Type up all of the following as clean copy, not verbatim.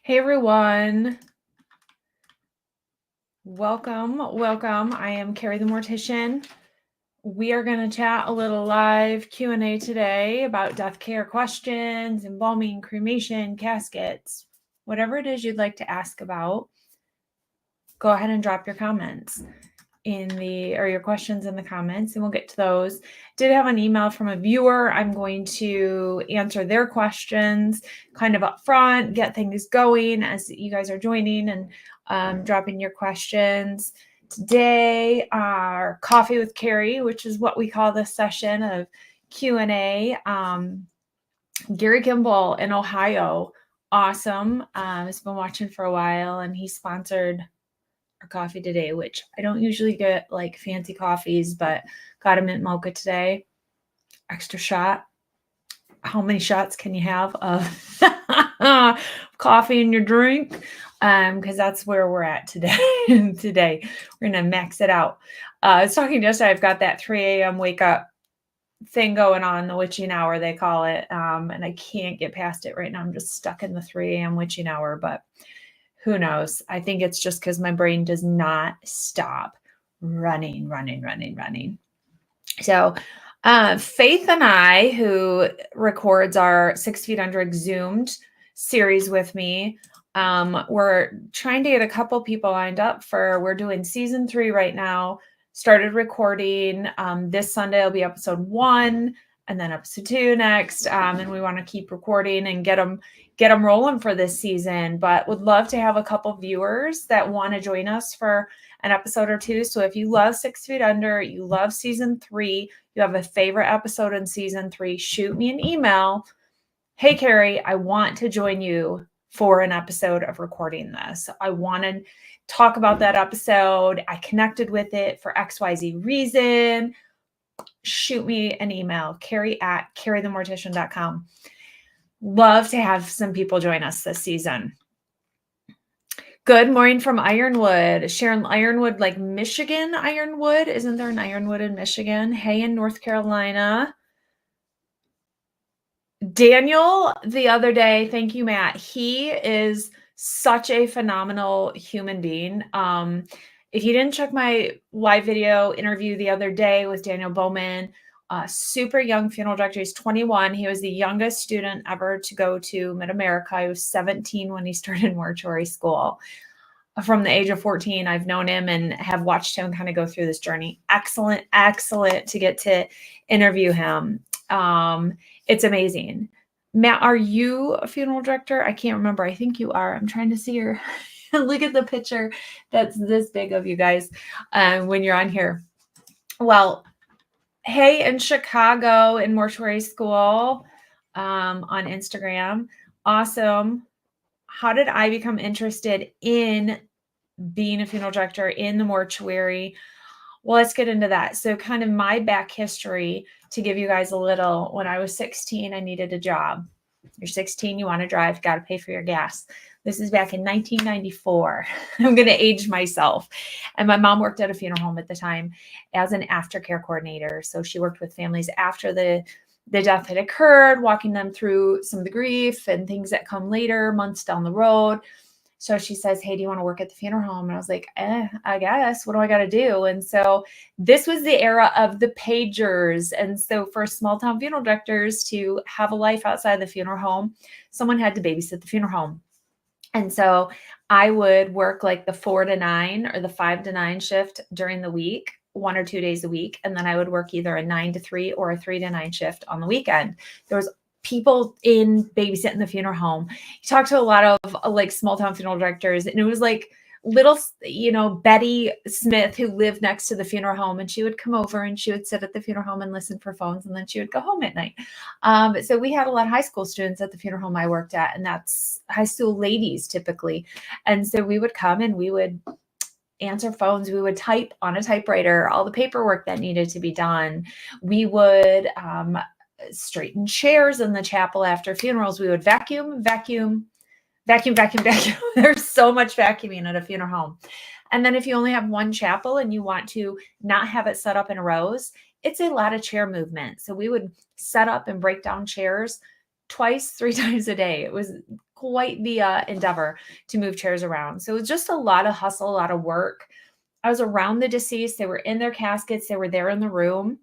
Hey everyone, welcome. I am Kari the Mortician. We are going to chat a little live Q&A today about death care questions, embalming, cremation, caskets, whatever it is you'd like to ask about. Go ahead and drop your comments or your questions in the comments, and we'll get to those. Did have an email from a viewer. I'm going to answer their questions kind of up front, get things going as you guys are joining and dropping your questions. Today, our Coffee with Kari, which is what we call this session of Q&A. Gary Kimball in Ohio, awesome. Has been watching for a while, and he sponsored our coffee today, which I don't usually get like fancy coffees, but got a mint mocha today. Extra shot. How many shots can you have of coffee in your drink? Because that's where we're at today. Today we're gonna max it out. I was talking yesterday. I've got that 3 a.m. wake up thing going on, the witching hour they call it, and I can't get past it right now. I'm just stuck in the 3 a.m. witching hour, but who knows? I think it's just because my brain does not stop running. So Faith and I, who records our 6 Feet Under Exhumed series with me, we're trying to get a couple people lined up we're doing season 3 right now. Started recording. This Sunday will be episode 1 and then episode 2 next. And we want to keep recording and get them rolling for this season, but would love to have a couple viewers that want to join us for an episode or two. So if you love 6 Feet Under, you love season 3, you have a favorite episode in season 3, shoot me an email. Hey, Kari, I want to join you for an episode of recording this. I want to talk about that episode. I connected with it for XYZ reason. Shoot me an email, Kari@KariTheMortician.com. Love to have some people join us this season. Good morning from Ironwood. Sharon, Ironwood, like Michigan Ironwood. Isn't there an Ironwood in Michigan? Hey, in North Carolina. Daniel, the other day, thank you, Matt. He is such a phenomenal human being. If you didn't check my live video interview the other day with Daniel Bowman, super young funeral director. He's 21. He was the youngest student ever to go to Mid-America. He was 17 when he started mortuary school. From the age of 14, I've known him and have watched him kind of go through this journey. Excellent to get to interview him. It's amazing. Matt, are you a funeral director? I can't remember. I think you are. I'm trying to see your look at the picture that's this big of you guys when you're on here. Well, hey, in Chicago in mortuary school on Instagram. Awesome. How did I become interested in being a funeral director in the mortuary? Well, let's get into that. So kind of my back history to give you guys a little. When I was 16, I needed a job. You're 16, you want to drive, got to pay for your gas. This is back in 1994. I'm going to age myself. And my mom worked at a funeral home at the time as an aftercare coordinator. So she worked with families after the death had occurred, walking them through some of the grief and things that come later, months down the road. So she says, hey, do you want to work at the funeral home? And I was like, I guess. What do I got to do? And so this was the era of the pagers. And so for small town funeral directors to have a life outside the funeral home, someone had to babysit the funeral home. And so I would work like the 4 to 9 or the 5 to 9 shift during the week, 1 or 2 days a week. And then I would work either a 9 to 3 or a 3 to 9 shift on the weekend. There was people in babysitting the funeral home. You talked to a lot of like small town funeral directors, and it was like little, Betty Smith who lived next to the funeral home, and she would come over and she would sit at the funeral home and listen for phones, and then she would go home at night. So we had a lot of high school students at the funeral home I worked at, and that's high school ladies typically. And so we would come and we would answer phones. We would type on a typewriter all the paperwork that needed to be done. We would straighten chairs in the chapel after funerals. We would vacuum. There's so much vacuuming at a funeral home. And then if you only have one chapel and you want to not have it set up in rows, it's a lot of chair movement. So we would set up and break down chairs 2-3 times a day. It was quite the endeavor to move chairs around. So it was just a lot of hustle, a lot of work. I was around the deceased. They were in their caskets. They were there in the room.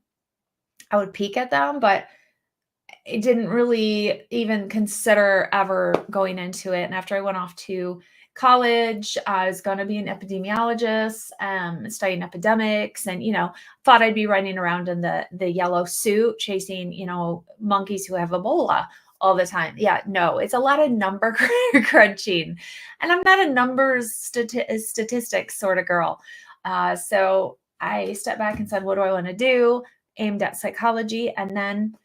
I would peek at them, but I didn't really even consider ever going into it. And after I went off to college, I was going to be an epidemiologist, studying epidemics, and thought I'd be running around in the yellow suit, chasing monkeys who have Ebola all the time. Yeah, no, it's a lot of number crunching, and I'm not a numbers statistics sort of girl. So I stepped back and said, "What do I want to do?" Aimed at psychology, and then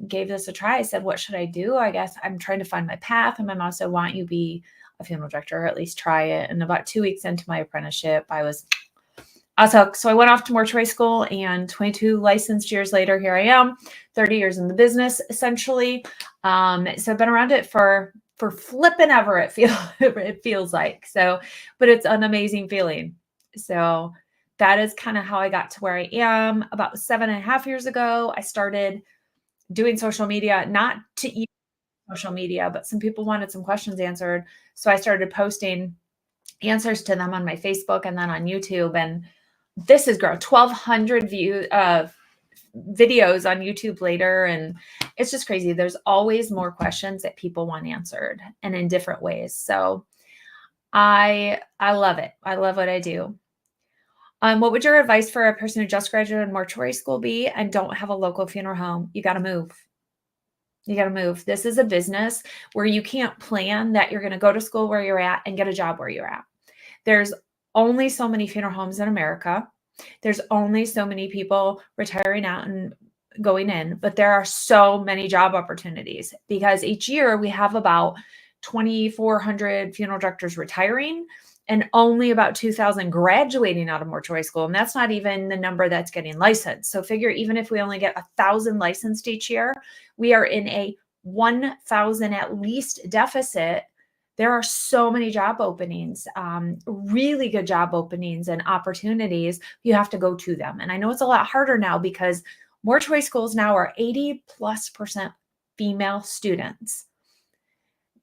gave this a try. I said, "What should I do? I guess I'm trying to find my path." And my mom said, "Why don't you be a funeral director, or at least try it?" And about 2 weeks into my apprenticeship, I was hooked. So I went off to mortuary school, and 22 licensed years later, here I am, 30 years in the business, essentially. So I've been around it for flipping ever, it feels like. So, but it's an amazing feeling. So that is kind of how I got to where I am. About 7.5 years ago, I started doing social media, not to use social media, but some people wanted some questions answered. So I started posting answers to them on my Facebook and then on YouTube. And this has grown 1,200 videos on YouTube later. And it's just crazy. There's always more questions that people want answered, and in different ways. So I love it. I love what I do. What would your advice for a person who just graduated mortuary school be and don't have a local funeral home? You got to move. You got to move. This is a business where you can't plan that you're going to go to school where you're at and get a job where you're at. There's only so many funeral homes in America. There's only so many people retiring out and going in, but there are so many job opportunities because each year we have about 2,400 funeral directors retiring and only about 2,000 graduating out of mortuary school. And that's not even the number that's getting licensed. So figure, even if we only get 1,000 licensed each year, we are in a 1,000 at least deficit. There are so many job openings, really good job openings and opportunities. You have to go to them. And I know it's a lot harder now because mortuary schools now are 80+% female students.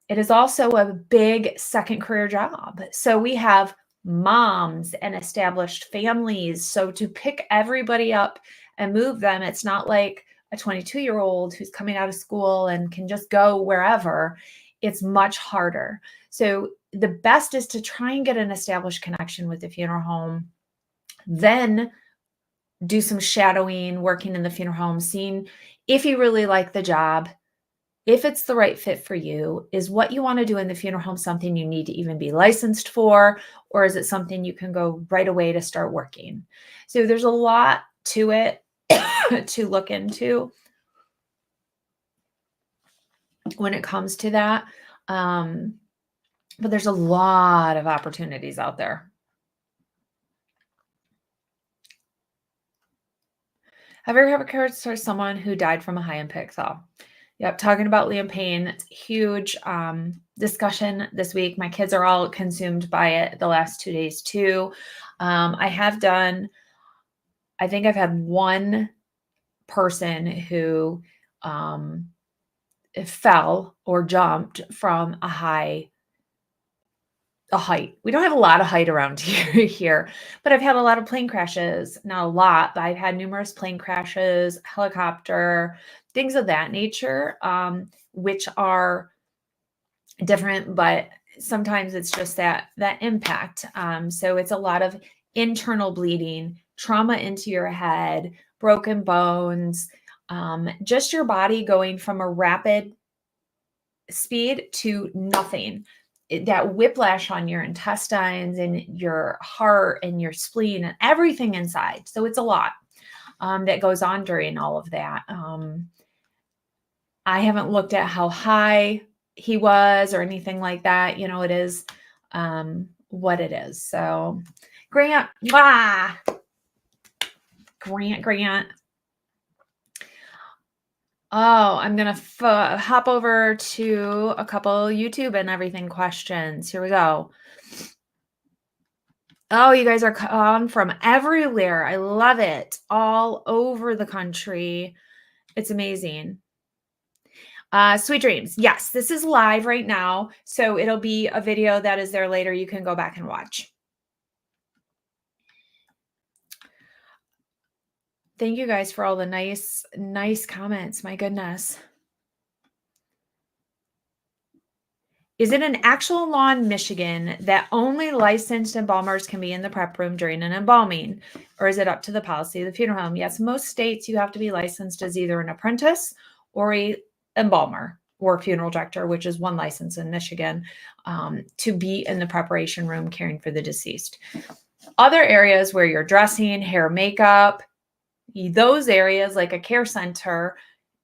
It is also a big second career job. So we have moms and established families. So to pick everybody up and move them, it's not like a 22-year-old who's coming out of school and can just go wherever. It's much harder. So the best is to try and get an established connection with the funeral home, then do some shadowing, working in the funeral home, seeing if you really like the job, if it's the right fit for you. Is what you want to do in the funeral home something you need to even be licensed for, or is it something you can go right away to start working? So there's a lot to it to look into when it comes to that. But there's a lot of opportunities out there. Have you ever heard of someone who died from a high-impact thaw? Yep, talking about Liam Payne. It's a huge discussion this week. My kids are all consumed by it the last 2 days too. I think I've had one person who fell or jumped from a height. We don't have a lot of height around here, but I've had a lot of plane crashes. Not a lot, but I've had numerous plane crashes, helicopter, things of that nature, which are different, but sometimes it's just that impact. So it's a lot of internal bleeding, trauma into your head, broken bones, just your body going from a rapid speed to nothing. That whiplash on your intestines and your heart and your spleen and everything inside. So it's a lot that goes on during all of that. I haven't looked at how high he was or anything like that. It is what it is. So Grant. Oh, I'm going to hop over to a couple YouTube and everything questions. Here we go. Oh, you guys are on from everywhere. I love it. All over the country. It's amazing. Sweet dreams. Yes, this is live right now. So it'll be a video that is there later. You can go back and watch. Thank you guys for all the nice comments. My goodness. Is it an actual law in Michigan that only licensed embalmers can be in the prep room during an embalming? Or is it up to the policy of the funeral home? Yes, most states you have to be licensed as either an apprentice or a embalmer or funeral director, which is one license in Michigan, to be in the preparation room caring for the deceased. Other areas where you're dressing, hair, makeup, those areas like a care center,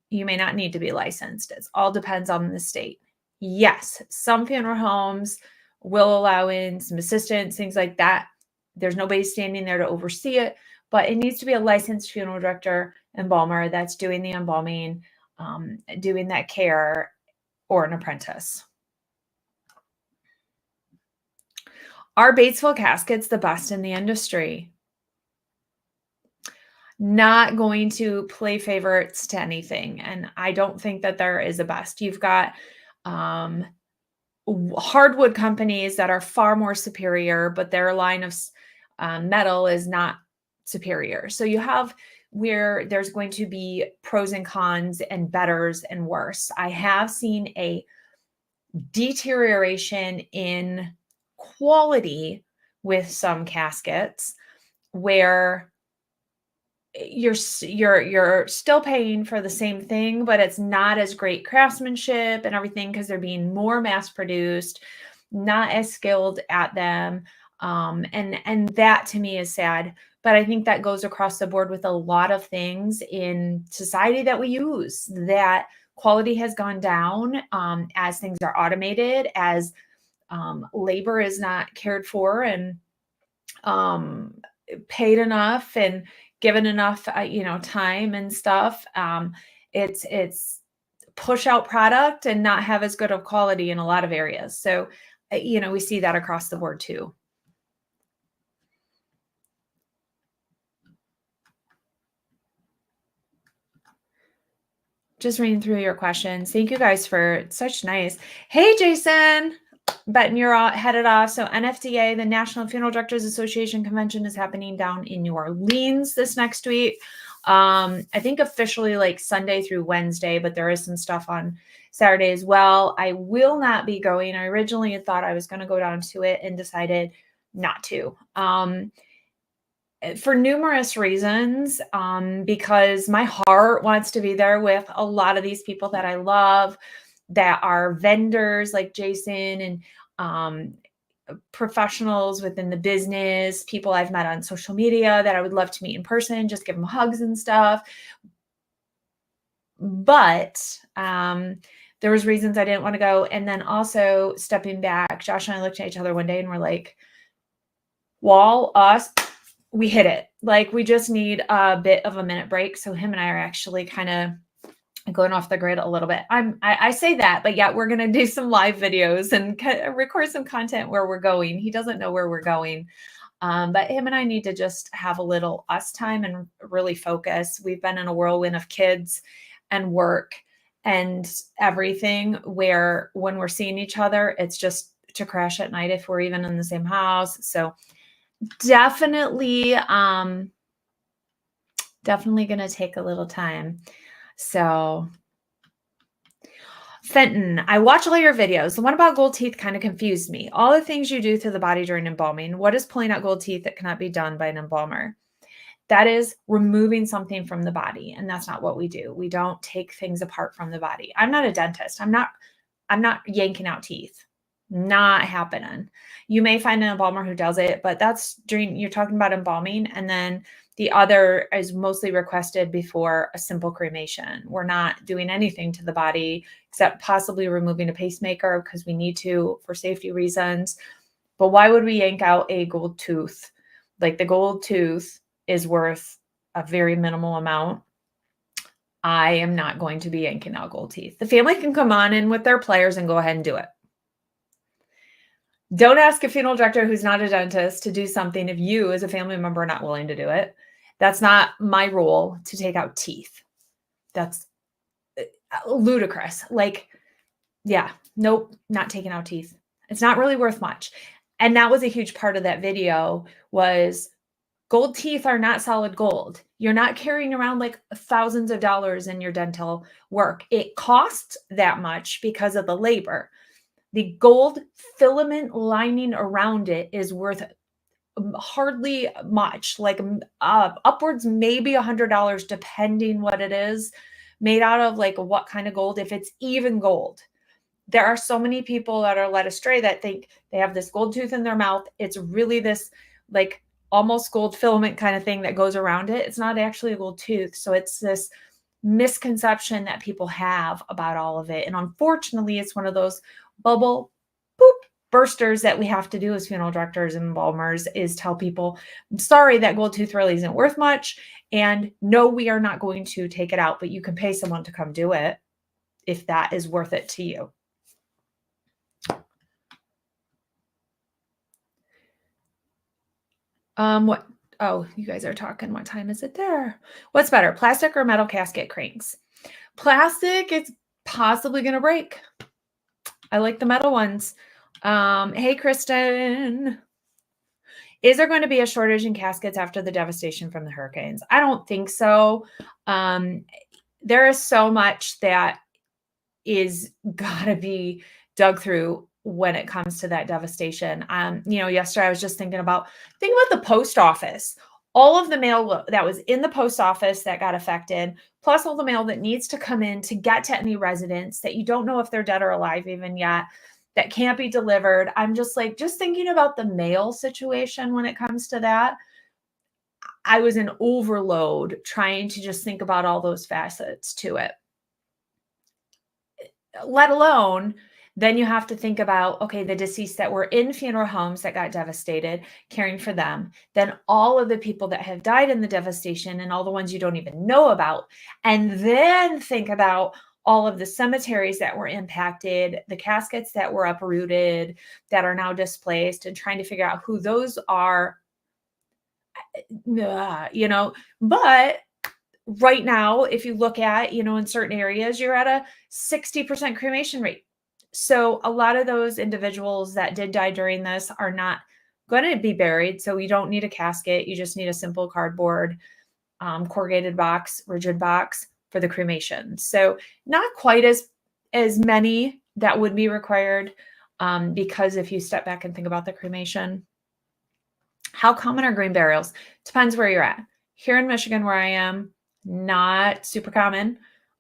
you may not need to be licensed. It all depends on the state. Yes, some funeral homes will allow in some assistants, things like that. There's nobody standing there to oversee it, but it needs to be a licensed funeral director, embalmer that's doing the embalming, doing that care, or an apprentice. Are Batesville caskets the best in the industry? Not going to play favorites to anything. And I don't think that there is a best. You've got hardwood companies that are far more superior, but their line of metal is not superior. So you have where there's going to be pros and cons and betters and worse. I have seen a deterioration in quality with some caskets where you're still paying for the same thing, but it's not as great craftsmanship and everything because they're being more mass produced, not as skilled at them. And that to me is sad. But I think that goes across the board with a lot of things in society that we use, that quality has gone down as things are automated, as labor is not cared for and paid enough and given enough, time and stuff. It's push out product and not have as good of quality in a lot of areas. So, we see that across the board too. Just reading through your questions. Thank you guys for such nice. Hey, Jason. Betting you're all headed off. So NFDA, the National Funeral Directors Association convention, is happening down in New Orleans this next week. I think officially like Sunday through Wednesday, but there is some stuff on Saturday as well. I will not be going. I originally had thought I was going to go down to it and decided not to. For numerous reasons, because my heart wants to be there with a lot of these people that I love, that are vendors like Jason and professionals within the business, people I've met on social media that I would love to meet in person, just give them hugs and stuff. But there was reasons I didn't want to go. And then also stepping back, Josh and I looked at each other one day and we're like, we hit it. Like we just need a bit of a minute break. So him and I are actually kind of going off the grid a little bit. I say that, but yeah, we're going to do some live videos and record some content where we're going. He doesn't know where we're going. But him and I need to just have a little us time and really focus. We've been in a whirlwind of kids and work and everything where when we're seeing each other, it's just to crash at night if we're even in the same house. So definitely going to take a little time. So Fenton, I watch all your videos. The one about gold teeth kind of confused me. All the things you do to the body during embalming, what is pulling out gold teeth that cannot be done by an embalmer? That is removing something from the body. And that's not what we do. We don't take things apart from the body. I'm not a dentist. I'm not yanking out teeth. Not happening. You may find an embalmer who does it, but that's you're talking about embalming. And then the other is mostly requested before a simple cremation. We're not doing anything to the body except possibly removing a pacemaker because we need to for safety reasons. But why would we yank out a gold tooth? Like the gold tooth is worth a very minimal amount. I am not going to be yanking out gold teeth. The family can come on in with their pliers and go ahead and do it. Don't ask a funeral director who's not a dentist to do something if you as a family member are not willing to do it. That's not my role to take out teeth. ludicrous. Like, yeah, nope, not taking out teeth. It's not really worth much. And that was a huge part of that video was gold teeth are not solid gold. You're not carrying around like thousands of dollars in your dental work. It costs that much because of the labor. The gold filament lining around it is worth hardly much, like upwards maybe $100, depending what it is made out of, like what kind of gold, if it's even gold. There are so many people that are led astray that think they have this gold tooth in their mouth. It's really this like almost gold filament kind of thing that goes around it. It's not actually a gold tooth. So it's this misconception that people have about all of it. And unfortunately, it's one of those bubble boop bursters that we have to do as funeral directors and embalmers is tell people, I'm sorry, that gold tooth really isn't worth much. And no, we are not going to take it out, but you can pay someone to come do it if that is worth it to you. What? Oh, you guys are talking. What time is it there? What's better, plastic or metal casket cranks? Plastic, it's possibly going to break. I like the metal ones. Hey, Kristen. Is there going to be a shortage in caskets after the devastation from the hurricanes? I don't think so. There is so much that is got to be dug through when it comes to that devastation. Yesterday I was just thinking about the post office. All of the mail that was in the post office that got affected, plus all the mail that needs to come in to get to any residents that you don't know if they're dead or alive even yet, that can't be delivered. I'm just thinking about the mail situation when it comes to that. I was in overload trying to just think about all those facets to it. Let alone, then you have to think about, okay, the deceased that were in funeral homes that got devastated, caring for them, then all of the people that have died in the devastation and all the ones you don't even know about, and then think about all of the cemeteries that were impacted, the caskets that were uprooted, that are now displaced, and trying to figure out who those are, but right now, if you look at, in certain areas, you're at a 60% cremation rate. So a lot of those individuals that did die during this are not going to be buried. So you don't need a casket. You just need a simple cardboard, corrugated box, rigid box for the cremation. So not quite as many that would be required, because if you step back and think about the cremation, how common are green burials? Depends where you're at. Here in Michigan, where I am, not super common,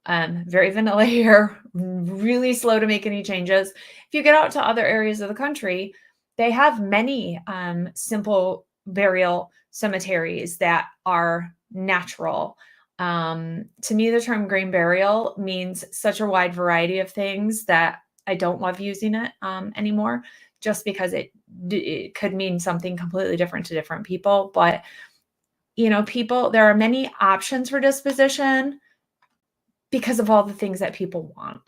very vanilla here, really slow to make any changes. If you get out to other areas of the country, they have many simple burial cemeteries that are natural. To me, the term green burial means such a wide variety of things that I don't love using it anymore, just because it could mean something completely different to different people. But there are many options for disposition because of all the things that people want.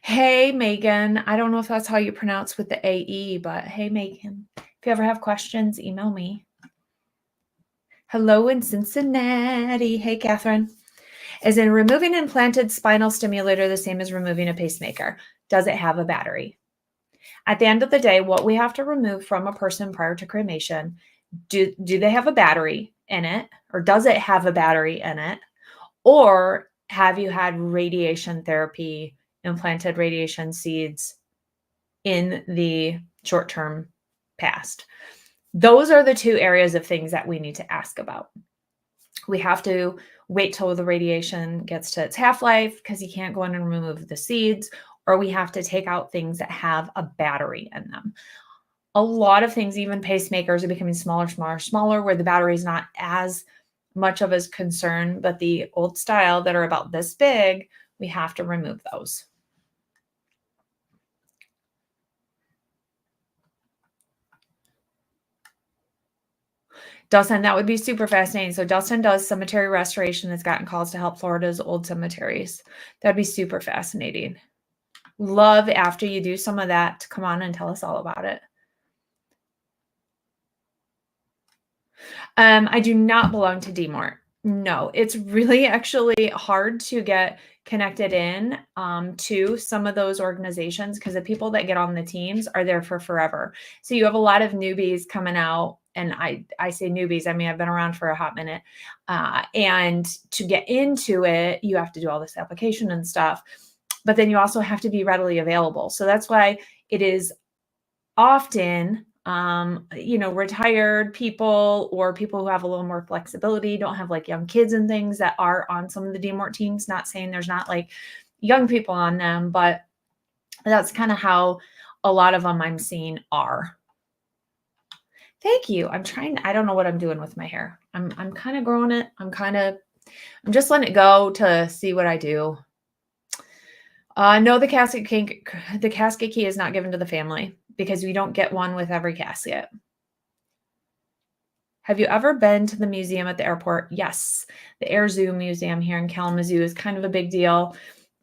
Hey, Megan. I don't know if that's how you pronounce with the AE, but hey, Megan. If you ever have questions, email me. Hello in Cincinnati. Hey, Catherine. Is in removing implanted spinal stimulator the same as removing a pacemaker? Does it have a battery? At the end of the day, what we have to remove from a person prior to cremation, do they have a battery in it, or does it have a battery in it? Or have you had radiation therapy, implanted radiation seeds in the short-term past? Those are the two areas of things that we need to ask about. We have to wait till the radiation gets to its half-life because you can't go in and remove the seeds, or we have to take out things that have a battery in them. A lot of things, even pacemakers, are becoming smaller, where the battery is not as much of a concern, but the old style that are about this big, we have to remove those. Dustin, that would be super fascinating. So Dustin does cemetery restoration, has gotten calls to help Florida's old cemeteries. That'd be super fascinating. Love, after you do some of that, to come on and tell us all about it. I do not belong to DMORT. No, it's really actually hard to get connected in to some of those organizations because the people that get on the teams are there for forever. So you have a lot of newbies coming out, and I say newbies, I mean I've been around for a hot minute, and to get into it, you have to do all this application and stuff, but then you also have to be readily available. So that's why it is often retired people or people who have a little more flexibility, don't have like young kids and things that are on some of the DMORT teams. Not saying there's not like young people on them, but that's kind of how a lot of them I'm seeing are. Thank you. I don't know what I'm doing with my hair. I'm kind of growing it. I'm just letting it go to see what I do. No, the casket key is not given to the family because we don't get one with every casket. Have you ever been to the museum at the airport? Yes. The Air Zoo Museum here in Kalamazoo is kind of a big deal.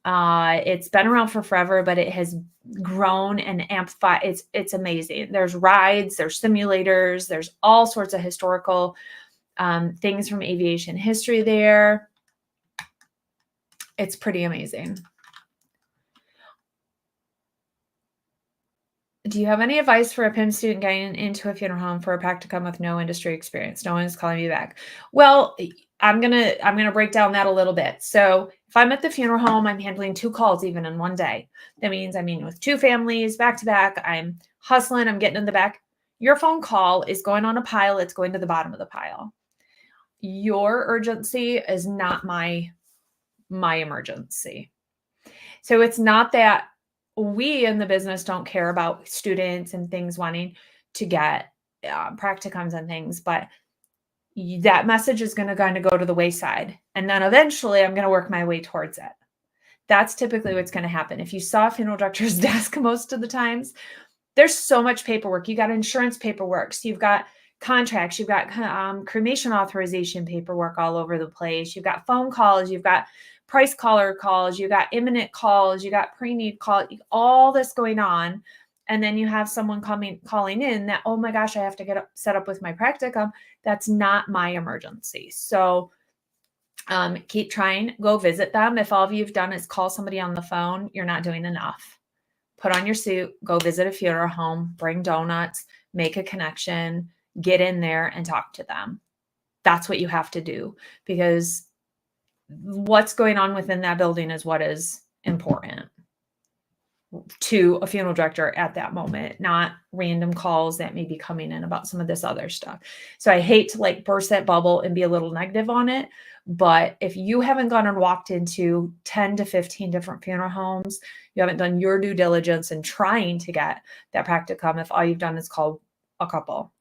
It's been around for forever, but it has grown and amplified. It's amazing. There's rides, there's simulators, there's all sorts of historical things from aviation history there. It's pretty amazing. Do you have any advice for a PIM student getting into a funeral home for a practicum with no industry experience? No one is calling me back. Well, I'm gonna break down that a little bit. So if I'm at the funeral home, I'm handling 2 calls even in one day. That means I'm meeting with 2 families back to back. I'm hustling. I'm getting in the back. Your phone call is going on a pile. It's going to the bottom of the pile. Your urgency is not my emergency. So it's not that we in the business don't care about students and things wanting to get practicums and things, but that message is going to kind of go to the wayside. And then eventually I'm going to work my way towards it. That's typically what's going to happen. If you saw a funeral director's desk most of the times, there's so much paperwork. You got insurance paperwork. So you've got contracts, you've got cremation authorization paperwork all over the place. You've got phone calls, you've got price caller calls, you got imminent calls, you got pre-need calls, all this going on. And then you have someone calling in that, oh my gosh, I have to get set up with my practicum. That's not my emergency. So keep trying, go visit them. If all you've done is call somebody on the phone, you're not doing enough. Put on your suit, go visit a funeral home, bring donuts, make a connection, get in there and talk to them. That's what you have to do, because what's going on within that building is what is important to a funeral director at that moment, not random calls that may be coming in about some of this other stuff. So I hate to like burst that bubble and be a little negative on it. But if you haven't gone and walked into 10 to 15 different funeral homes, you haven't done your due diligence in trying to get that practicum, if all you've done is call a couple,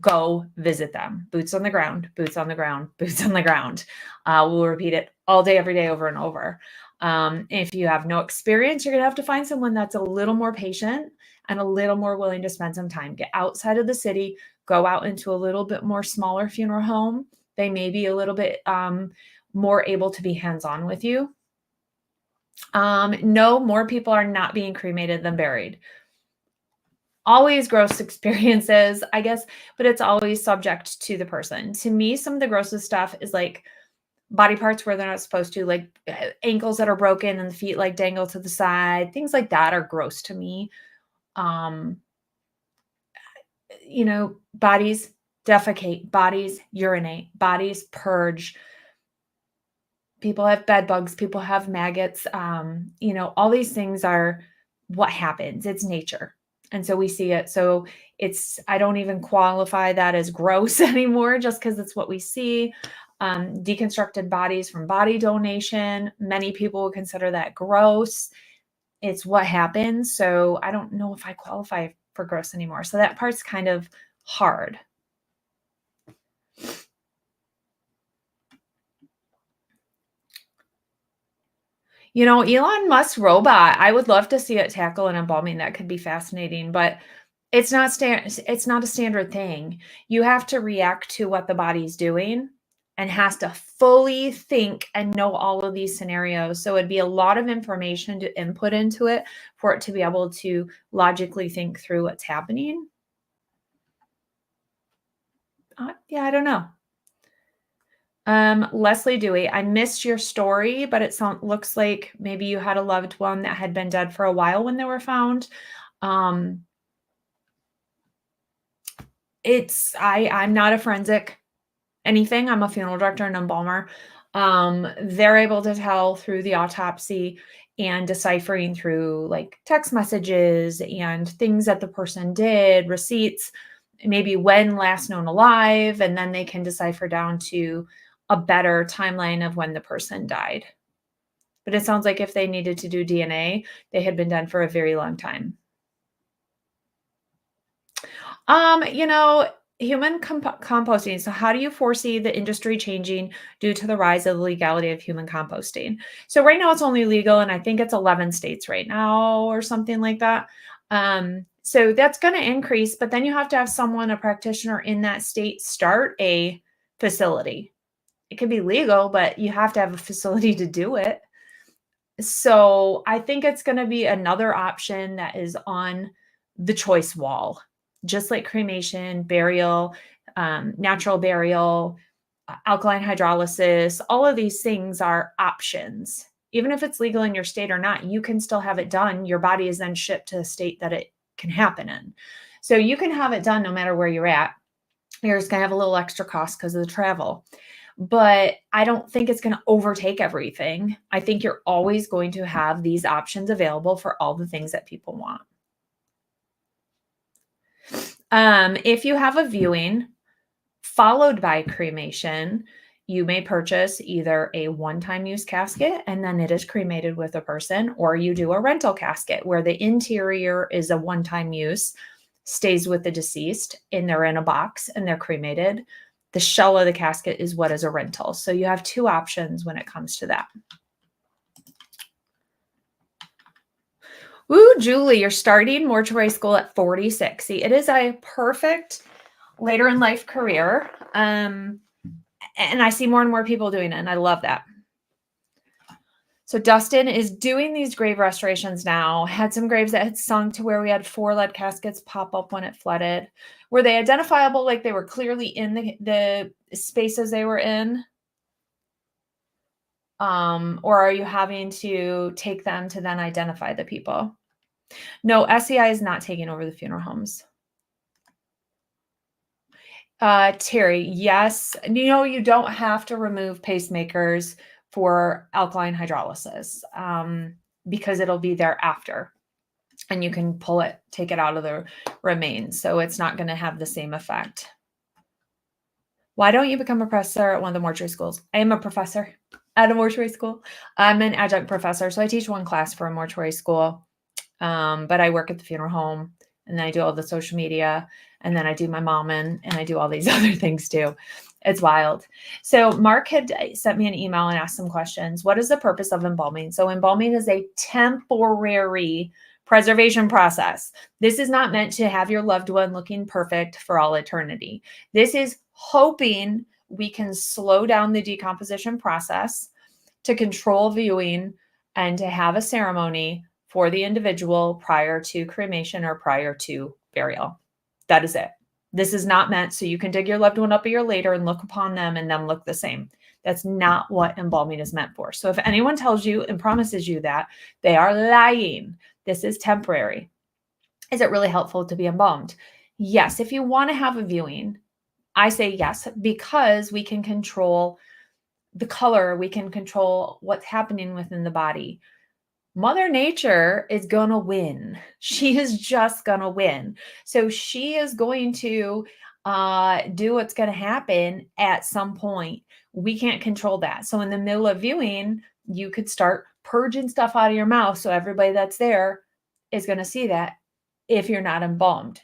go visit them. Boots on the ground, boots on the ground, boots on the ground. We'll repeat it all day, every day, over and over. If you have no experience, you're going to have to find someone that's a little more patient and a little more willing to spend some time. Get outside of the city, go out into a little bit more smaller funeral home. They may be a little bit more able to be hands-on with you. No, more people are not being cremated than buried. Always gross experiences, I guess, but it's always subject to the person. To me, some of the grossest stuff is like body parts where they're not supposed to, like ankles that are broken and the feet like dangle to the side. Things like that are gross to me. Bodies defecate, bodies urinate, bodies purge. People have bed bugs, people have maggots. All these things are what happens. It's nature. And so we see it. So I don't even qualify that as gross anymore, just because it's what we see. Deconstructed bodies from body donation. Many people would consider that gross. It's what happens. So I don't know if I qualify for gross anymore. So that part's kind of hard. Elon Musk's robot, I would love to see it tackle an embalming. That could be fascinating, but it's not a standard thing. You have to react to what the body's doing and has to fully think and know all of these scenarios. So it'd be a lot of information to input into it for it to be able to logically think through what's happening. Yeah, I don't know. Leslie Dewey, I missed your story, but it looks like maybe you had a loved one that had been dead for a while when they were found. Um, I'm not a forensic anything. I'm a funeral director and embalmer. They're able to tell through the autopsy and deciphering through like text messages and things that the person did, receipts, maybe when last known alive, and then they can decipher down to a better timeline of when the person died. But it sounds like if they needed to do DNA, they had been done for a very long time. You know, human composting. So, how do you foresee the industry changing due to the rise of the legality of human composting? So, right now it's only legal, and I think it's 11 states right now, or something like that. So that's going to increase, but then you have to have someone, a practitioner in that state, start a facility. It can be legal, but you have to have a facility to do it. So I think it's going to be another option that is on the choice wall, just like cremation, burial, natural burial, alkaline hydrolysis. All of these things are options. Even if it's legal in your state or not, you can still have it done. Your body is then shipped to the state that it can happen in. So you can have it done no matter where you're at. You're just going to have a little extra cost because of the travel. But I don't think it's going to overtake everything. I think you're always going to have these options available for all the things that people want. If you have a viewing followed by cremation, you may purchase either a one-time use casket and then it is cremated with a person, or you do a rental casket where the interior is a one-time use, stays with the deceased, and they're in a box and they're cremated. The shell of the casket is what is a rental. So you have two options when it comes to that. Woo, Julie, you're starting mortuary school at 46. See, it is a perfect later in life career. And I see more and more people doing it, and I love that. So Dustin is doing these grave restorations now. Had some graves that had sunk to where we had 4 lead caskets pop up when it flooded. Were they identifiable, like they were clearly in the spaces they were in? Or are you having to take them to then identify the people? No, SEI is not taking over the funeral homes. Terry, yes. You don't have to remove pacemakers for alkaline hydrolysis because it'll be there after. And you can take it out of the remains. So it's not going to have the same effect. Why don't you become a professor at one of the mortuary schools? I am a professor at a mortuary school. I'm an adjunct professor. So I teach one class for a mortuary school. But I work at the funeral home, and then I do all the social media, and then I do my mom and I do all these other things too. It's wild. So Mark had sent me an email and asked some questions. What is the purpose of embalming? So embalming is a temporary preservation process. This is not meant to have your loved one looking perfect for all eternity. This is hoping we can slow down the decomposition process to control viewing and to have a ceremony for the individual prior to cremation or prior to burial. That is it. This is not meant so you can dig your loved one up a year later and look upon them and them look the same. That's not what embalming is meant for. So if anyone tells you and promises you that, they are lying. This is temporary. Is it really helpful to be embalmed? Yes. If you want to have a viewing, I say yes, because we can control the color. We can control what's happening within the body. Mother Nature is going to win. She is just going to win. So she is going to do what's going to happen at some point. We can't control that. So in the middle of viewing, you could start purging stuff out of your mouth. So everybody that's there is going to see that if you're not embalmed.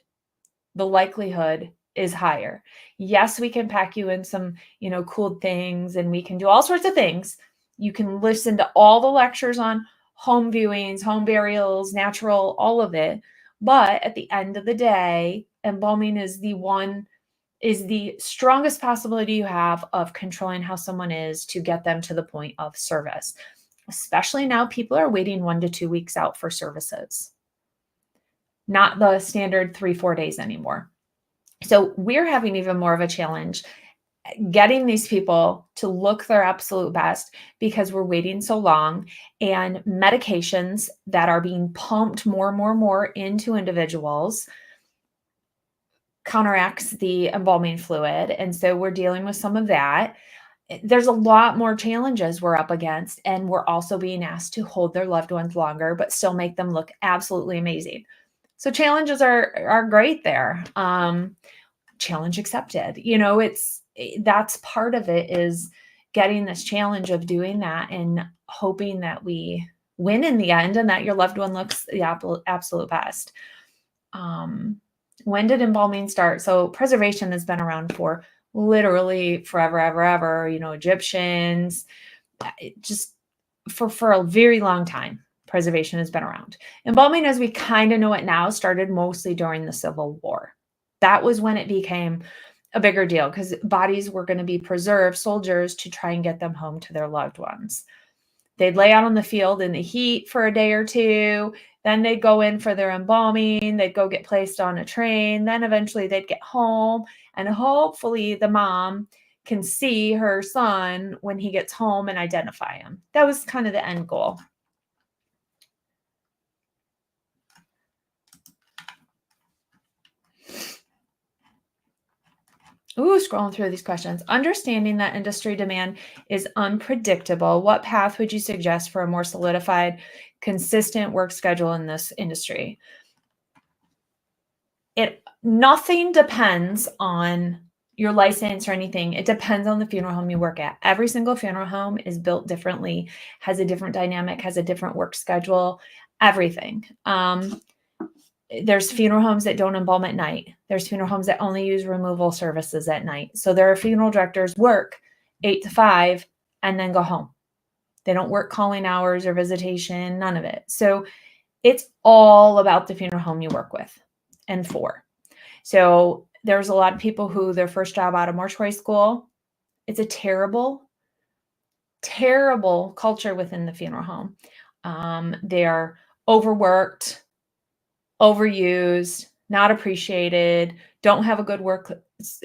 The likelihood is higher. Yes, we can pack you in some, cool things, and we can do all sorts of things. You can listen to all the lectures on home viewings, home burials, natural, all of it. But at the end of the day, embalming is the strongest possibility you have of controlling how someone is to get them to the point of service. Especially now, people are waiting 1 to 2 weeks out for services. Not the standard 3-4 days anymore. So we're having even more of a challenge. getting these people to look their absolute best because we're waiting so long, and medications that are being pumped more and more and more into individuals counteracts the embalming fluid. And so we're dealing with some of that. There's a lot more challenges we're up against, and we're also being asked to hold their loved ones longer, but still make them look absolutely amazing. So challenges are great there. Challenge accepted. That's part of it, is getting this challenge of doing that and hoping that we win in the end and that your loved one looks the absolute best. When did embalming start? So preservation has been around for literally forever, ever, Egyptians, just for a very long time. Preservation has been around. Embalming, as we kind of know it now, started mostly during the Civil War. That was when it became a bigger deal, because bodies were going to be preserved, soldiers, to try and get them home to their loved ones. They'd lay out on the field in the heat for a day or two. Then they'd go in for their embalming. They'd go get placed on a train. Then eventually they'd get home, and hopefully the mom can see her son when he gets home and identify him. That was kind of the end goal. Ooh, scrolling through these questions. Understanding that industry demand is unpredictable, what path would you suggest for a more solidified, consistent work schedule in this industry? Nothing depends on your license or anything. It depends on the funeral home you work at. Every single funeral home is built differently, has a different dynamic, has a different work schedule, everything. There's funeral homes that don't embalm at night. There's funeral homes that only use removal services at night. So there are funeral directors work 8 to 5 and then go home. They don't work calling hours or visitation, none of it. So it's all about the funeral home you work with and for. So there's a lot of people who their first job out of mortuary school, it's a terrible, terrible culture within the funeral home. They're overworked, overused, not appreciated, don't have a good work,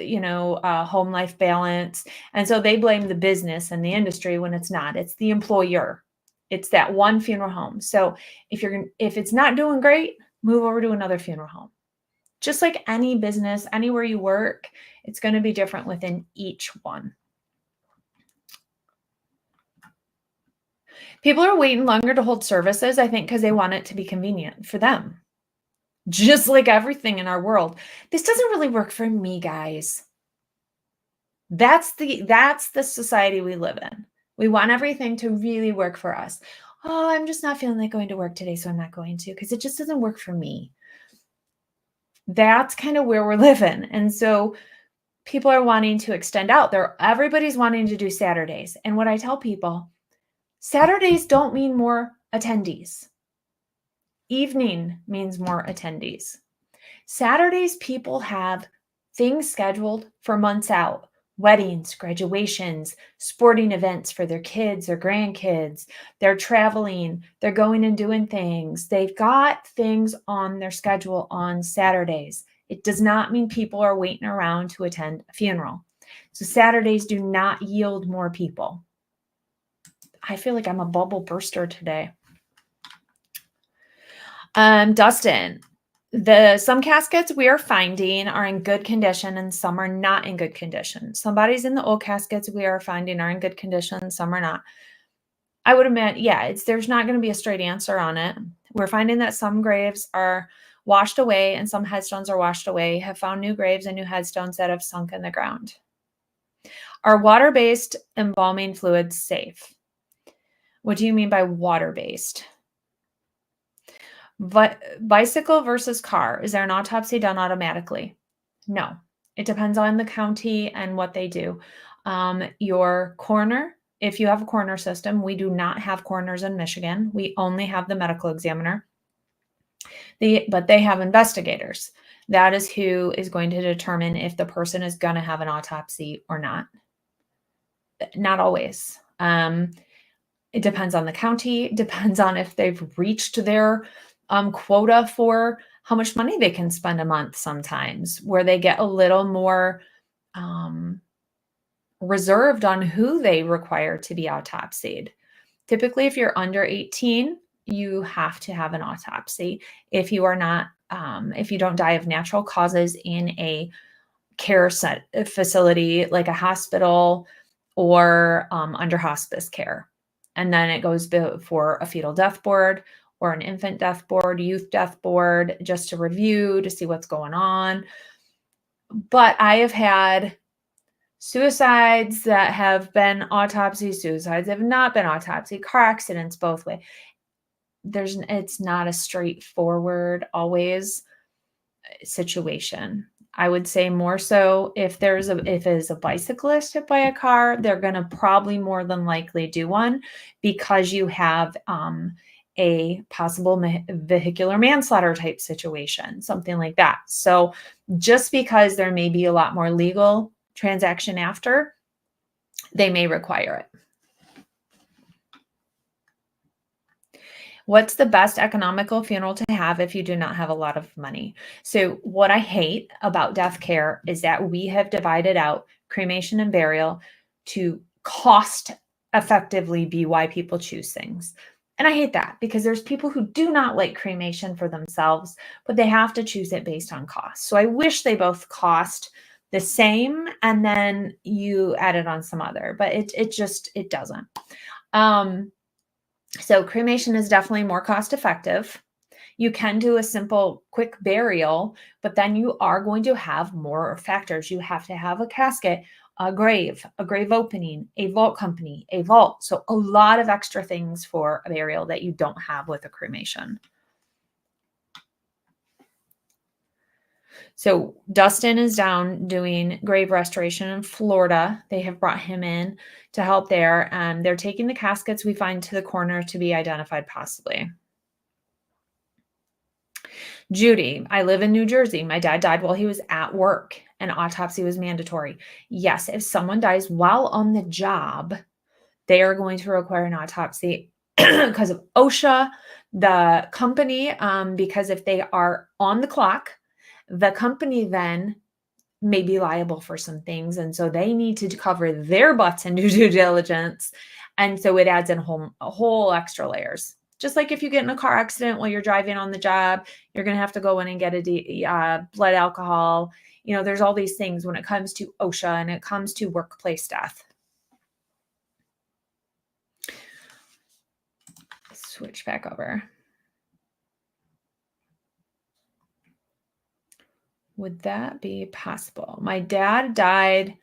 home life balance. And so they blame the business and the industry when it's not. It's the employer. It's that one funeral home. So if it's not doing great, move over to another funeral home. Just like any business, anywhere you work, it's going to be different within each one. People are waiting longer to hold services, I think, because they want it to be convenient for them. Just like everything in our world. This doesn't really work for me, guys. That's the society we live in. We want everything to really work for us. Oh, I'm just not feeling like going to work today, so I'm not going to, because it just doesn't work for me. That's kind of where we're living. And so people are wanting to extend out. Everybody's wanting to do Saturdays. And what I tell people, Saturdays don't mean more attendees. Evening means more attendees. Saturdays, people have things scheduled for months out. Weddings, graduations, sporting events for their kids or grandkids. They're traveling. They're going and doing things. They've got things on their schedule on Saturdays. It does not mean people are waiting around to attend a funeral. So Saturdays do not yield more people. I feel like I'm a bubble burster today. Dustin, some caskets we are finding are in good condition and some are not in good condition. Some bodies in the old caskets we are finding are in good condition, some are not. I would admit, there's not going to be a straight answer on it. We're finding that some graves are washed away and some headstones are washed away, have found new graves and new headstones that have sunk in the ground. Are water-based embalming fluids safe? What do you mean by water-based? Bicycle versus car. Is there an autopsy done automatically? No. It depends on the county and what they do. Your coroner, if you have a coroner system, we do not have coroners in Michigan. We only have the medical examiner. But they have investigators. That is who is going to determine if the person is going to have an autopsy or not. Not always. It depends on the county. It depends on if they've reached their quota for how much money they can spend a month sometimes, where they get a little more reserved on who they require to be autopsied. Typically, if you're under 18, you have to have an autopsy. If you are not, if you don't die of natural causes in a care facility like a hospital or under hospice care. And then it goes before a fetal death board or an infant death board, youth death board, just to review to see what's going on. But I have had suicides that have been autopsied, suicides have not been autopsied, car accidents both way. It's not a straightforward always situation. I would say more so if it is a bicyclist hit by a car, they're going to probably more than likely do one because you have a possible vehicular manslaughter type situation, something like that. So just because there may be a lot more legal transaction after, they may require it. What's the best economical funeral to have if you do not have a lot of money? So what I hate about death care is that we have divided out cremation and burial to cost effectively be why people choose things. And I hate that because there's people who do not like cremation for themselves, but they have to choose it based on cost. So I wish they both cost the same and then you add it on some other, but it doesn't. So cremation is definitely more cost effective. You can do a simple, quick burial, but then you are going to have more factors. You have to have a casket, a grave opening, a vault company, a vault. So a lot of extra things for a burial that you don't have with a cremation. So Dustin is down doing grave restoration in Florida. They have brought him in to help there. They're taking the caskets we find to the coroner to be identified possibly. Judy, I live in New Jersey. My dad died while he was at work. An autopsy was mandatory. Yes, if someone dies while on the job, they are going to require an autopsy because of OSHA, the company, because if they are on the clock, the company then may be liable for some things. And so they need to cover their butts and do due diligence. And so it adds in a whole extra layers. Just like if you get in a car accident while you're driving on the job, you're going to have to go in and get a blood alcohol. You know, there's all these things when it comes to OSHA and it comes to workplace death. Switch back over. Would that be possible? My dad died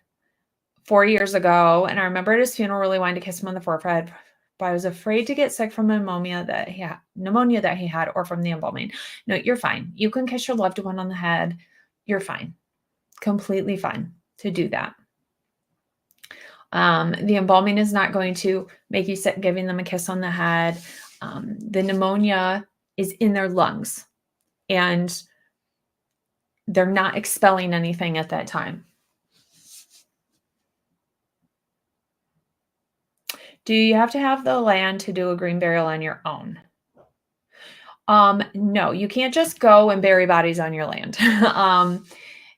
4 years ago, and I remember at his funeral really wanted to kiss him on the forehead, but I was afraid to get sick from pneumonia that he had or from the embalming. No, you're fine. You can kiss your loved one on the head. You're fine. Completely fine to do that. The embalming is not going to make you sick giving them a kiss on the head. The pneumonia is in their lungs, and they're not expelling anything at that time. Do you have to have the land to do a green burial on your own? No, you can't just go and bury bodies on your land.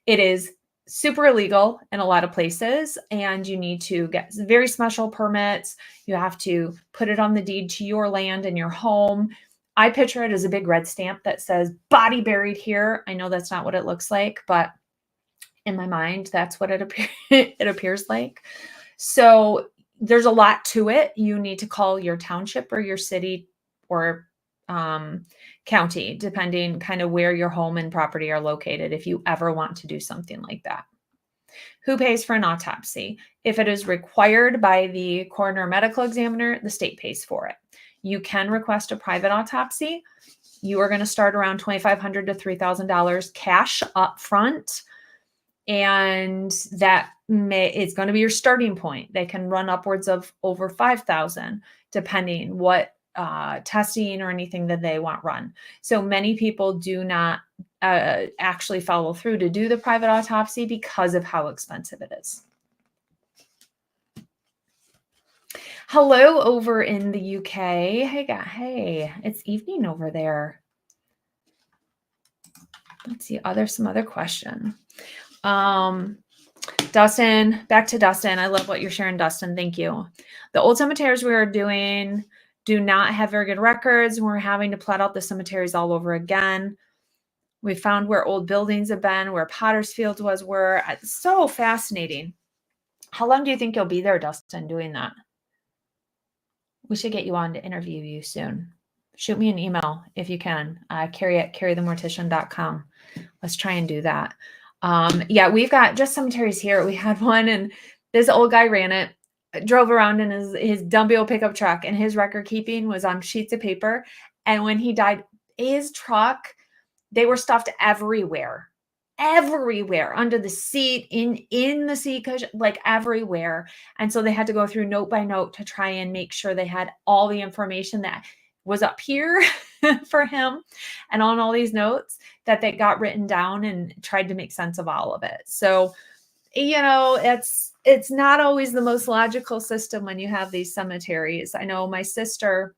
It is super illegal in a lot of places, and you need to get very special permits. You have to put it on the deed to your land and your home. I picture it as a big red stamp that says body buried here. I know that's not what it looks like, but in my mind, that's what it appears like. So there's a lot to it. You need to call your township or your city or county, depending kind of where your home and property are located, if you ever want to do something like that. Who pays for an autopsy? If it is required by the coroner medical examiner, the state pays for it. You can request a private autopsy. You are going to start around $2,500 to $3,000 cash up front. And that is going to be your starting point. They can run upwards of over 5,000, depending what testing or anything that they want run. So many people do not actually follow through to do the private autopsy because of how expensive it is. Hello over in the UK. Hey, it's evening over there. Let's see, some other question. Dustin, back to Dustin. I love what you're sharing, Dustin. Thank you. The old cemeteries we are doing do not have very good records. We're having to plat out the cemeteries all over again. We found where old buildings have been, where Potter's Field were. It's so fascinating. How long do you think you'll be there, Dustin, doing that? We should get you on to interview you soon. Shoot me an email if you can. Kari@karithemortician.com. Let's try and do that. Yeah, we've got just cemeteries here. We had one, and this old guy ran it, drove around in his dumpy old pickup truck, and his record keeping was on sheets of paper. And when he died, his truck, they were stuffed everywhere under the seat, in the seat cushion, like everywhere. And so they had to go through note by note to try and make sure they had all the information that was up here for him and on all these notes that they got written down, and tried to make sense of all of it. So, it's not always the most logical system when you have these cemeteries. I know my sister,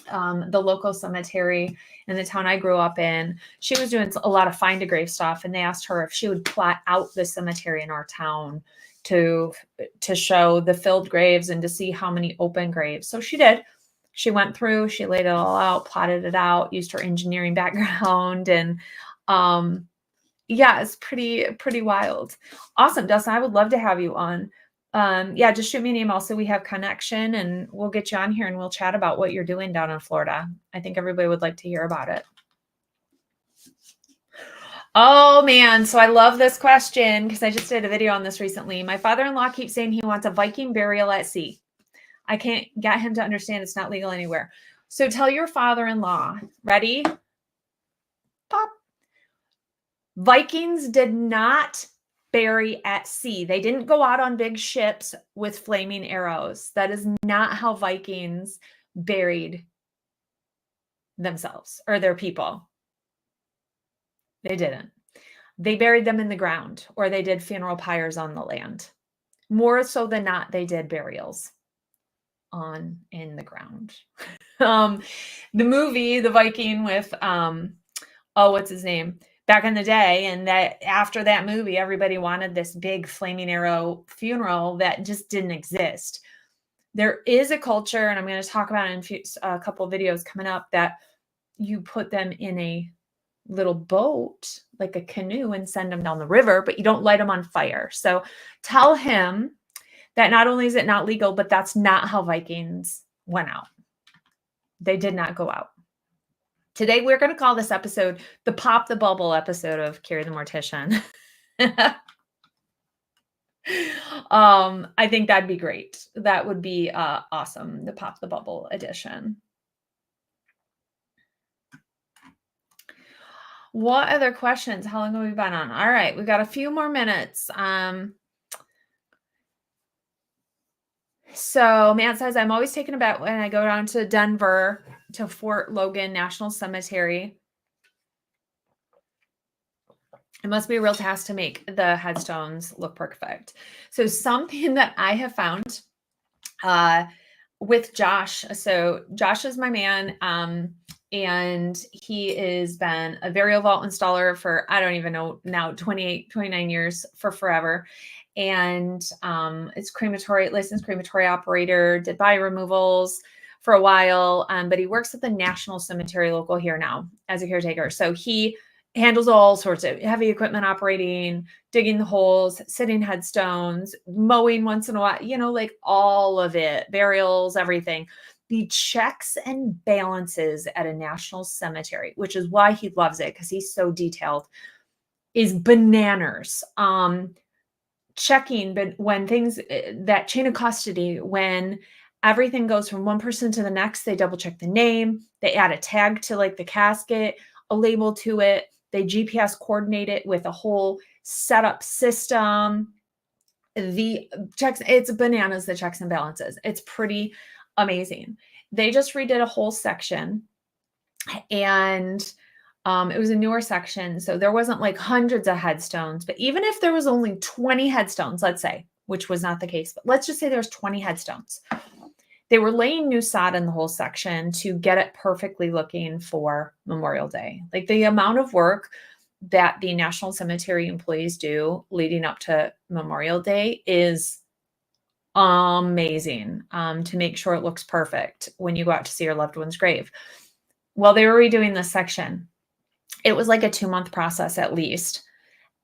the local cemetery in the town I grew up in, she was doing a lot of find a grave stuff, and they asked her if she would plot out the cemetery in our town to show the filled graves and to see how many open graves. So she did. She went through, she laid it all out, plotted it out, used her engineering background, and yeah, it's pretty wild. Awesome, Dustin. I would love to have you on. Yeah, just shoot me an email so we have connection, and we'll get you on here and we'll chat about what you're doing down in Florida. I think everybody would like to hear about it. Oh man, so I love this question because I just did a video on this recently. My father-in-law keeps saying he wants a Viking burial at sea. I can't get him to understand it's not legal anywhere. So tell your father-in-law, ready? Pop. Vikings did not bury at sea. They didn't go out on big ships with flaming arrows. That is not how Vikings buried themselves or their people. They didn't. They buried them in the ground, or they did funeral pyres on the land. More so than not, they did burials in the ground. The movie, The Viking, with what's his name? Back in the day, and that after that movie, everybody wanted this big flaming arrow funeral that just didn't exist. There is a culture, and I'm going to talk about it in a couple of videos coming up, that you put them in a little boat, like a canoe, and send them down the river, but you don't light them on fire. So tell him that not only is it not legal, but that's not how Vikings went out. They did not go out. Today, we're going to call this episode the Pop the Bubble episode of Kari the Mortician. I think that'd be great. That would be awesome, the Pop the Bubble edition. What other questions? How long have we been on? All right, we've got a few more minutes. So Matt says, I'm always taken aback when I go down to Denver to Fort Logan National Cemetery. It must be a real task to make the headstones look perfect. So something that I have found with Josh. So Josh is my man. And he has been a burial vault installer for, I don't even know now, 28, 29 years, for forever. And it's licensed crematory operator, did body removals for a while. But he works at the National Cemetery local here now as a caretaker. So he handles all sorts of heavy equipment operating, digging the holes, sitting headstones, mowing once in a while, like all of it, burials, everything. The checks and balances at a national cemetery, which is why he loves it, because he's so detailed, is bananas. Checking, but when things, that chain of custody, when everything goes from one person to the next, they double check the name, they add a tag to like the casket, a label to it, they GPS coordinate it with a whole setup system. The checks, it's bananas, the checks and balances. It's pretty amazing. They just redid a whole section, and it was a newer section. So there wasn't like hundreds of headstones, but even if there was only 20 headstones, let's say, which was not the case, but let's just say there's 20 headstones. They were laying new sod in the whole section to get it perfectly looking for Memorial Day. Like the amount of work that the National Cemetery employees do leading up to Memorial Day is amazing, to make sure it looks perfect when you go out to see your loved one's grave. Well, they were redoing this section. It was like a 2-month process at least.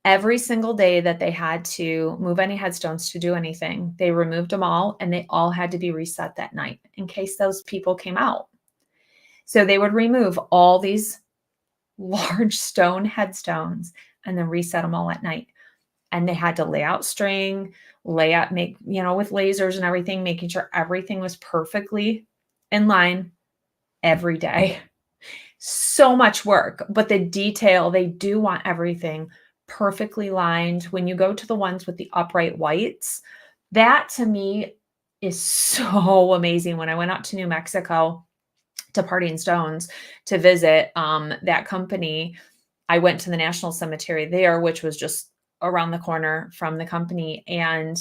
Every single day that they had to move any headstones to do anything, they removed them all, and they all had to be reset that night in case those people came out. So they would remove all these large stone headstones and then reset them all at night. And they had to lay out string, lay out, make, with lasers and everything, making sure everything was perfectly in line every day. So much work, but the detail, they do want everything perfectly lined. When you go to the ones with the upright whites, that to me is so amazing. When I went out to New Mexico to Parting Stones to visit that company, I went to the National Cemetery there, which was just around the corner from the company. And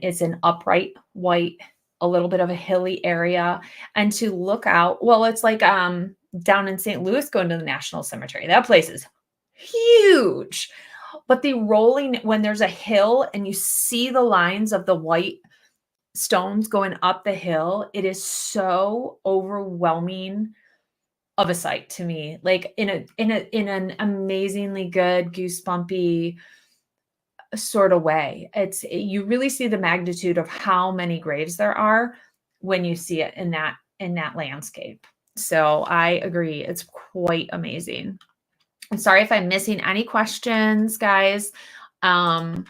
it's an upright white, a little bit of a hilly area. And to look out, well, it's like down in St. Louis going to the National Cemetery. That place is huge. But the rolling, when there's a hill and you see the lines of the white stones going up the hill, it is so overwhelming of a sight to me, like in an amazingly good goosebumpy sort of way. You really see the magnitude of how many graves there are when you see it in that landscape. So I agree, it's quite amazing. I'm sorry if I'm missing any questions, guys. Trying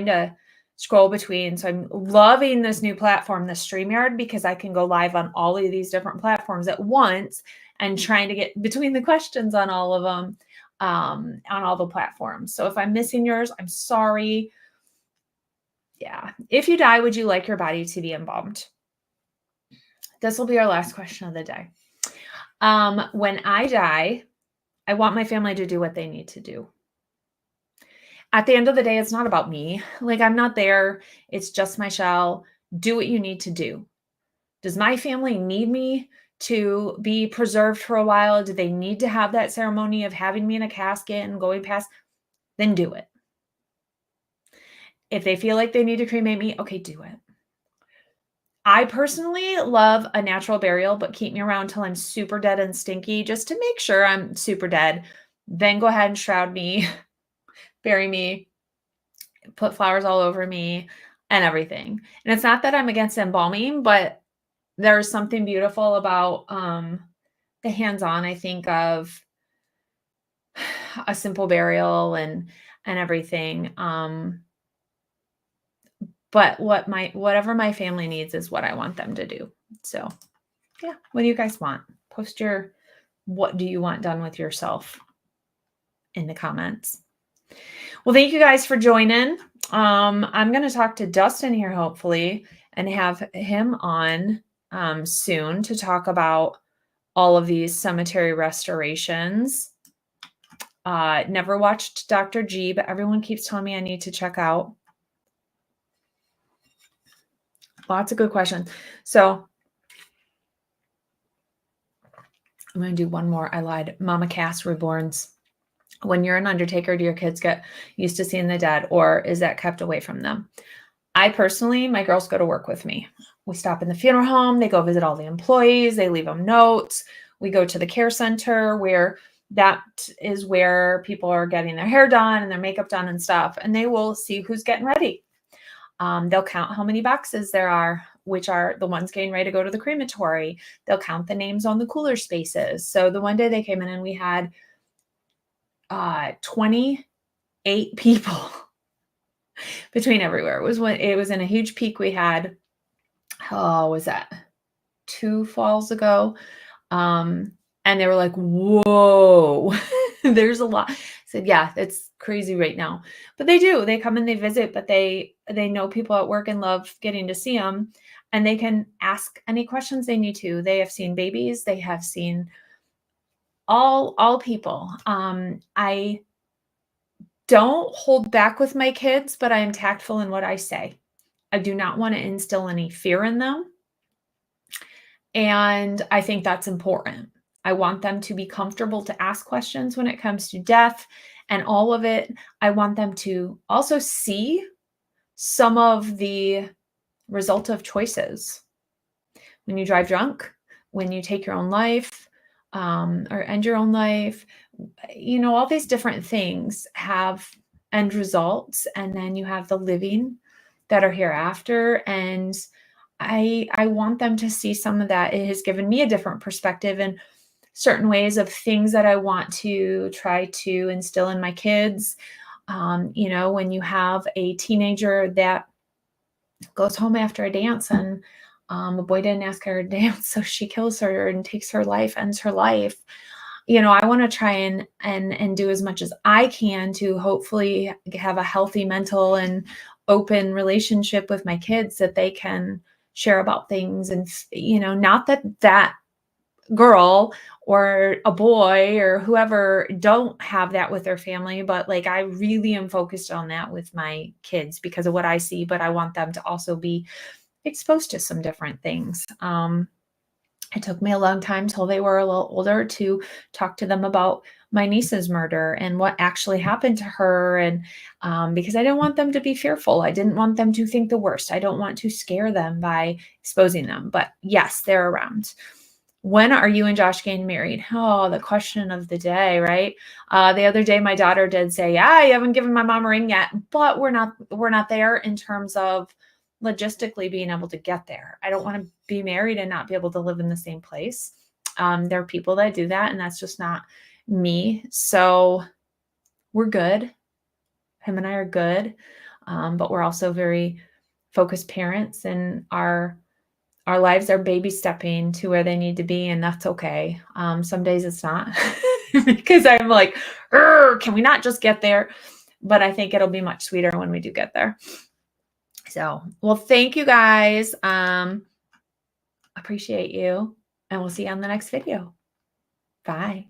to scroll between. So I'm loving this new platform, the StreamYard, because I can go live on all of these different platforms at once and trying to get between the questions on all of them, on all the platforms. So if I'm missing yours, I'm sorry. Yeah. If you die, would you like your body to be embalmed? This will be our last question of the day. When I die, I want my family to do what they need to do. At the end of the day, it's not about me. Like, I'm not there. It's just my shell. Do what you need to do. Does my family need me to be preserved for a while? Do they need to have that ceremony of having me in a casket and going past? Then do it. If they feel like they need to cremate me, okay, do it. I personally love a natural burial, but keep me around till I'm super dead and stinky just to make sure I'm super dead. Then go ahead and shroud me, bury me, put flowers all over me and everything. And it's not that I'm against embalming, but there's something beautiful about the hands-on, I think, of a simple burial and everything. But whatever my family needs is what I want them to do. So yeah, what do you guys want? Post what do you want done with yourself in the comments. Well, thank you guys for joining. I'm going to talk to Dustin here, hopefully, and have him on soon to talk about all of these cemetery restorations. Never watched Dr. G, but everyone keeps telling me I need to check out. Lots of good questions. So I'm going to do one more. I lied. Mama Cass reborns. When you're an undertaker, do your kids get used to seeing the dead, or is that kept away from them? I personally, my girls go to work with me. We stop in the funeral home. They go visit all the employees. They leave them notes. We go to the care center where that is where people are getting their hair done and their makeup done and stuff. And they will see who's getting ready. They'll count how many boxes there are, which are the ones getting ready to go to the crematory. They'll count the names on the cooler spaces. So the one day they came in and we had 28 people between everywhere. It was in a huge peak we had. Oh, was that 2 falls ago? And they were like, whoa, there's a lot. I said, yeah, it's crazy right now. But they do. They come and they visit, but they know people at work and love getting to see them. And they can ask any questions they need to. They have seen babies. They have seen all people. I don't hold back with my kids, but I am tactful in what I say. I do not want to instill any fear in them. And I think that's important. I want them to be comfortable to ask questions when it comes to death And all of it, I want them to also see some of the result of choices. When you drive drunk, when you take your own life, or end your own life, all these different things have end results, and then you have the living that are hereafter. And I want them to see some of that. It has given me a different perspective in certain ways of things that I want to try to instill in my kids. When you have a teenager that goes home after a dance and a boy didn't ask her to dance, so she kills her and takes her life, ends her life. I want to try and do as much as I can to hopefully have a healthy mental and open relationship with my kids, that they can share about things. And not that girl or a boy or whoever don't have that with their family, but like, I really am focused on that with my kids because of what I see, but I want them to also be exposed to some different things. It took me a long time till they were a little older to talk to them about my niece's murder and what actually happened to her. And because I didn't want them to be fearful. I didn't want them to think the worst. I don't want to scare them by exposing them. But yes, they're around. When are you and Josh getting married? Oh, the question of the day, right? The other day, my daughter did say, "Yeah, you haven't given my mom a ring yet," but we're not there in terms of logistically being able to get there. I don't want to be married and not be able to live in the same place. There are people that do that, and that's just not me. So we're good. Him and I are good, but we're also very focused parents, and our lives are baby stepping to where they need to be, and that's okay. Some days it's not because I'm like, can we not just get there? But I think it'll be much sweeter when we do get there. So, well, thank you guys. Appreciate you, and we'll see you on the next video. Bye.